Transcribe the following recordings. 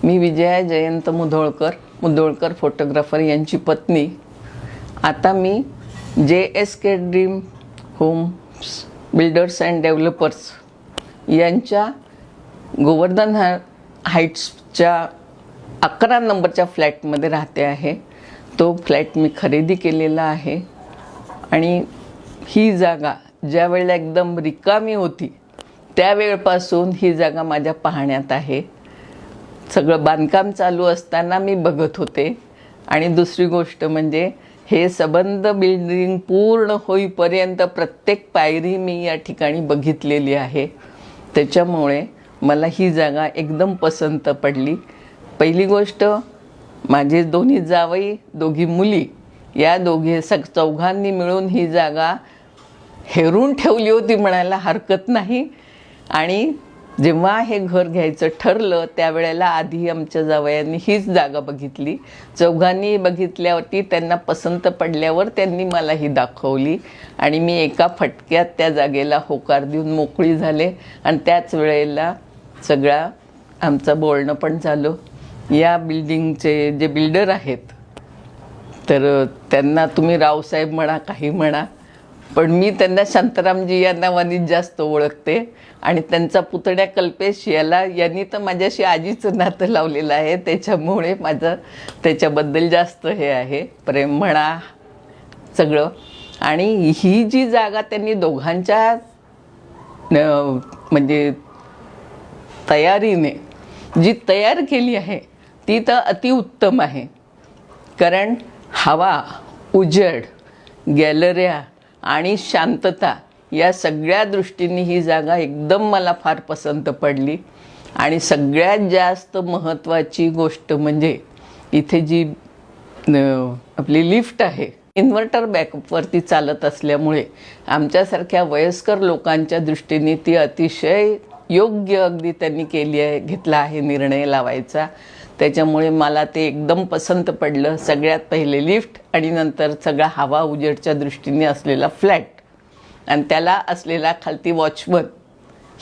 मी Vijaya Jayant Mudholkar photographer यांची पत्नी. आता मी JSK dream homes builders and developers यांच्या गोवर्धन हाईट्सच्या 11 नंबरच्या फ्लॅटमध्ये राहते आहे. तो फ्लॅट मी खरेदी केलेला आहे आणि ही जागा ज्या वेळेला एकदम रिकामी होती त्यावेळपासून ही जागा माझ्या पाहण्यात आहे. सगळं बांधकाम चालू असताना मी बघत होते आणि दुसरी गोष्ट म्हणजे हे सबंध बिल्डिंग पूर्ण होईपर्यंत प्रत्येक पायरी मी या ठिकाणी बघितलेली आहे. त्याच्यामुळे मला ही जागा एकदम पसंत पडली. पहिली गोष्ट, माझे दोन्ही जावई, दोघी मुली, या चौघांनी मिळून ही जागा हेरून ठेवली होती म्हणायला हरकत नाही. आणि जेव्हा हे घर घ्यायचं ठरलं त्यावेळेला आधी आमच्या जावयांनी हीच जागा बघितली. चौघांनी बघितल्यावरती त्यांना पसंत पडल्यावर त्यांनी मला ही दाखवली आणि मी एका फटक्यात त्या जागेला होकार देऊन मोकळी झाले. आणि त्याच वेळेला सगळा आमचं बोलणं पण झालं. या बिल्डिंगचे जे बिल्डर आहेत तर त्यांना तुम्ही रावसाहेब म्हणा, काही म्हणा, पण मी त्यांना शांतारामजी या नावाने जास्त ओळखते. आणि त्यांचा पुतण्या कल्पेश यांनी तर माझ्याशी आजीचं नातं लावलेलं आहे. त्याच्यामुळे माझं त्याच्याबद्दल जास्त हे आहे, प्रेम म्हणा सगळं. आणि ही जी जागा त्यांनी दोघांच्या म्हणजे तयारीने जी तयार केली आहे ती तर अतिउत्तम आहे. कारण हवा, उजेड, गॅलऱ्या आणि शांतता या सगळ्या दृष्टींनी ही जागा एकदम मला फार पसंत पडली. आणि सगळ्यात जास्त महत्त्वाची गोष्ट म्हणजे इथे जी आपली लिफ्ट आहे इन्व्हर्टर बॅकअपवरती चालत असल्यामुळे आमच्यासारख्या वयस्कर लोकांच्या दृष्टीने ती अतिशय योग्य अगदी त्यांनी घेतला आहे निर्णय लावायचा. त्याच्यामुळे मला ते एकदम पसंत पडलं. सगळ्यात पहिले लिफ्ट आणि नंतर सगळा हवा उजेडच्या दृष्टीने असलेला फ्लॅट आणि त्याला असलेला खालती वॉचमन,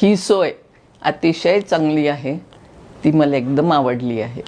ही सोय अतिशय चांगली आहे. ती मला एकदम आवडली आहे.